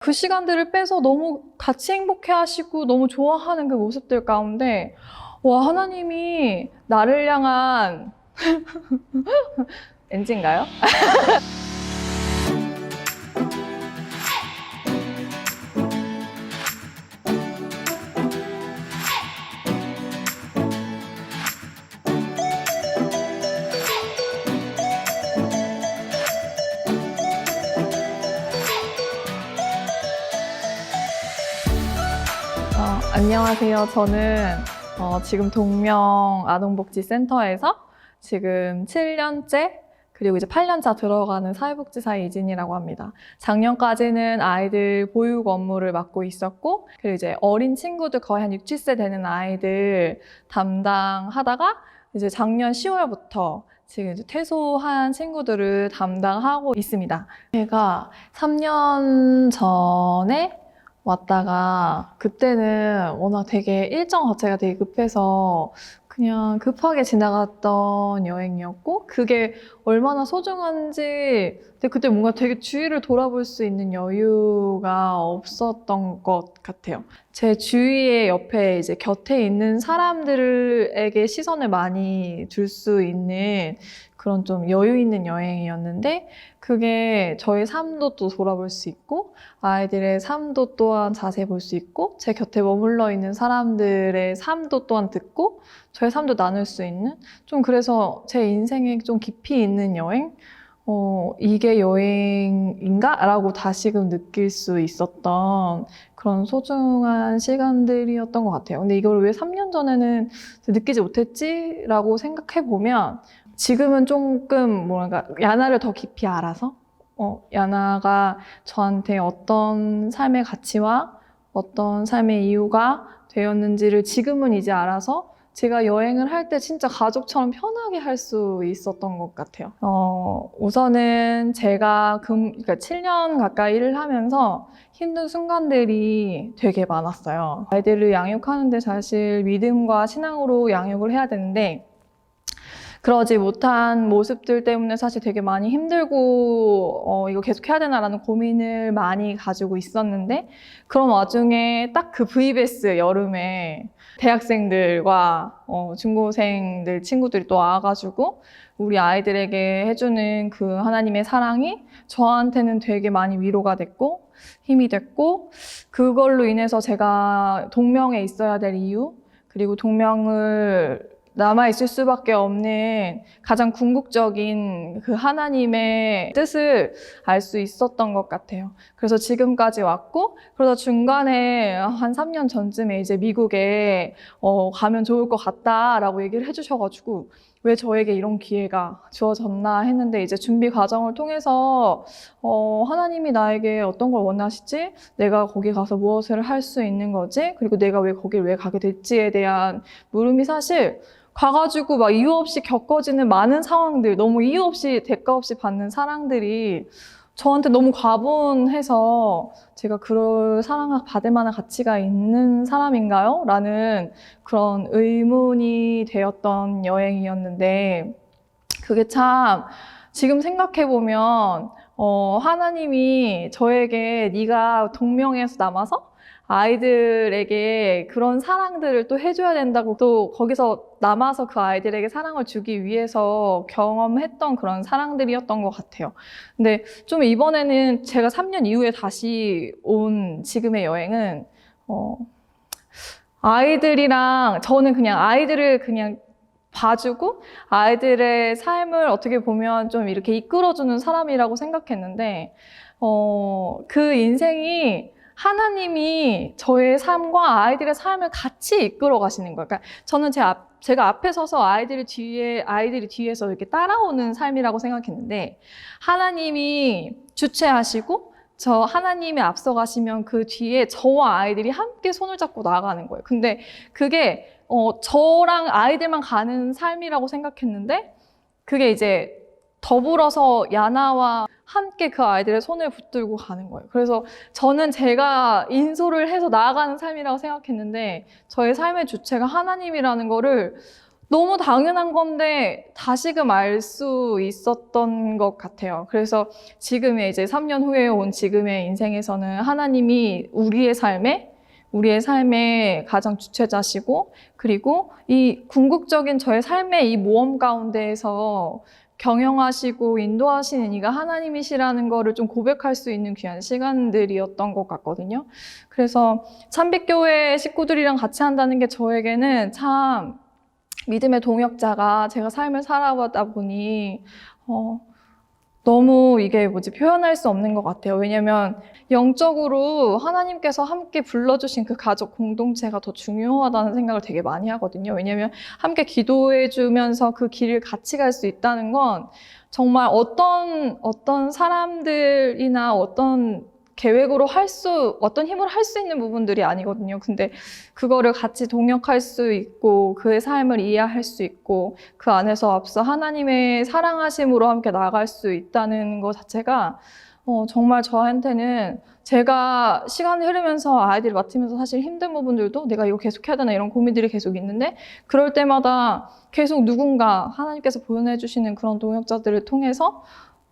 그 시간들을 빼서 너무 같이 행복해 하시고 너무 좋아하는 그 모습들 가운데 와, 하나님이 나를 향한 엔진가요? 안녕하세요. 저는 지금 동명 아동복지센터에서 지금 7년째 그리고 이제 8년차 들어가는 사회복지사 이진이라고 합니다. 작년까지는 아이들 보육 업무를 맡고 있었고, 그리고 이제 어린 친구들 거의 한 6, 7세 되는 아이들 담당하다가 이제 작년 10월부터 지금 이제 퇴소한 친구들을 담당하고 있습니다. 제가 3년 전에 왔다가 그때는 워낙 되게 일정 자체가 되게 급해서 그냥 급하게 지나갔던 여행이었고 그게 얼마나 소중한지 근데 그때 뭔가 되게 주위를 돌아볼 수 있는 여유가 없었던 것 같아요. 제 주위에 옆에 이제 곁에 있는 사람들에게 시선을 많이 둘 수 있는 그런 좀 여유 있는 여행이었는데 그게 저의 삶도 또 돌아볼 수 있고 아이들의 삶도 또한 자세히 볼 수 있고 제 곁에 머물러 있는 사람들의 삶도 또한 듣고 저의 삶도 나눌 수 있는 좀 그래서 제 인생에 좀 깊이 있는 여행? 이게 여행인가? 라고 다시금 느낄 수 있었던 그런 소중한 시간들이었던 것 같아요. 근데 이걸 왜 3년 전에는 느끼지 못했지? 라고 생각해 보면 지금은 조금 뭐랄까 야나를 더 깊이 알아서 야나가 저한테 어떤 삶의 가치와 어떤 삶의 이유가 되었는지를 지금은 이제 알아서 제가 여행을 할 때 진짜 가족처럼 편하게 할 수 있었던 것 같아요. 우선은 제가 그러니까 7년 가까이 일을 하면서 힘든 순간들이 되게 많았어요. 아이들을 양육하는데 사실 믿음과 신앙으로 양육을 해야 되는데 그러지 못한 모습들 때문에 사실 되게 많이 힘들고 이거 계속 해야 되나라는 고민을 많이 가지고 있었는데 그런 와중에 딱 그 VBS 여름에 대학생들과 중고생들 친구들이 또 와가지고 우리 아이들에게 해주는 그 하나님의 사랑이 저한테는 되게 많이 위로가 됐고 힘이 됐고 그걸로 인해서 제가 동명에 있어야 될 이유 그리고 동명을 남아있을 수밖에 없는 가장 궁극적인 그 하나님의 뜻을 알 수 있었던 것 같아요. 그래서 지금까지 왔고, 그러다 중간에 한 3년 전쯤에 이제 미국에 가면 좋을 것 같다라고 얘기를 해주셔가지고, 왜 저에게 이런 기회가 주어졌나 했는데 이제 준비 과정을 통해서 하나님이 나에게 어떤 걸 원하시지? 내가 거기 가서 무엇을 할 수 있는 거지? 그리고 내가 왜 거길 왜 가게 될지에 대한 물음이 사실 가가지고 막 이유 없이 겪어지는 많은 상황들, 너무 이유 없이 대가 없이 받는 사랑들이 저한테 너무 과분해서 제가 그럴 사랑을 받을 만한 가치가 있는 사람인가요? 라는 그런 의문이 되었던 여행이었는데 그게 참 지금 생각해보면 하나님이 저에게 네가 동명에서 남아서 아이들에게 그런 사랑들을 또 해줘야 된다고 또 거기서 남아서 그 아이들에게 사랑을 주기 위해서 경험했던 그런 사랑들이었던 것 같아요. 근데 좀 이번에는 제가 3년 이후에 다시 온 지금의 여행은 아이들이랑 저는 그냥 아이들을 그냥 봐주고 아이들의 삶을 어떻게 보면 좀 이렇게 이끌어주는 사람이라고 생각했는데 그 인생이 하나님이 저의 삶과 아이들의 삶을 같이 이끌어 가시는 거예요. 그러니까 저는 제가 앞에 서서 아이들이 뒤에서 이렇게 따라오는 삶이라고 생각했는데 하나님이 주체하시고 저 하나님이 앞서가시면 그 뒤에 저와 아이들이 함께 손을 잡고 나아가는 거예요. 근데 그게 저랑 아이들만 가는 삶이라고 생각했는데 그게 이제 더불어서 야나와 함께 그 아이들의 손을 붙들고 가는 거예요. 그래서 저는 제가 인솔을 해서 나아가는 삶이라고 생각했는데 저의 삶의 주체가 하나님이라는 거를 너무 당연한 건데 다시금 알 수 있었던 것 같아요. 그래서 지금의 이제 3년 후에 온 지금의 인생에서는 하나님이 우리의 삶의 가장 주체자시고, 그리고 이 궁극적인 저의 삶의 이 모험 가운데에서 경영하시고 인도하시는 이가 하나님이시라는 거를 좀 고백할 수 있는 귀한 시간들이었던 것 같거든요. 그래서 참빛교회 식구들이랑 같이 한다는 게 저에게는 참 믿음의 동역자가 제가 삶을 살아가다 보니 너무 이게 표현할 수 없는 것 같아요. 왜냐면 영적으로 하나님께서 함께 불러주신 그 가족 공동체가 더 중요하다는 생각을 되게 많이 하거든요. 왜냐면 함께 기도해주면서 그 길을 같이 갈 수 있다는 건 정말 어떤 사람들이나 어떤 계획으로 어떤 힘으로 할 수 있는 부분들이 아니거든요. 근데 그거를 같이 동역할 수 있고, 그의 삶을 이해할 수 있고, 그 안에서 앞서 하나님의 사랑하심으로 함께 나아갈 수 있다는 것 자체가 정말 저한테는 제가 시간이 흐르면서 아이들을 맡으면서 사실 힘든 부분들도 내가 이거 계속 해야 되나 이런 고민들이 계속 있는데, 그럴 때마다 계속 누군가 하나님께서 보내주시는 그런 동역자들을 통해서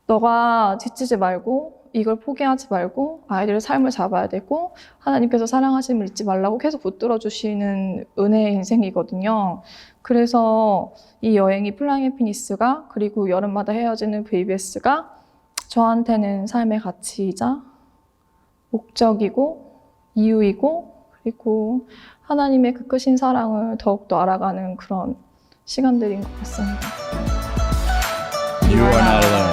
너가 지치지 말고 이걸 포기하지 말고 아이들의 삶을 잡아야 되고 하나님께서 사랑하심을 잊지 말라고 계속 붙들어 주시는 은혜의 인생이거든요. 그래서 이 여행이 플라잉 해피니스가, 그리고 여름마다 헤어지는 VBS가 저한테는 삶의 가치이자 목적이고 이유이고, 그리고 하나님의 그 크신 사랑을 더욱더 알아가는 그런 시간들인 것 같습니다. You are not alone.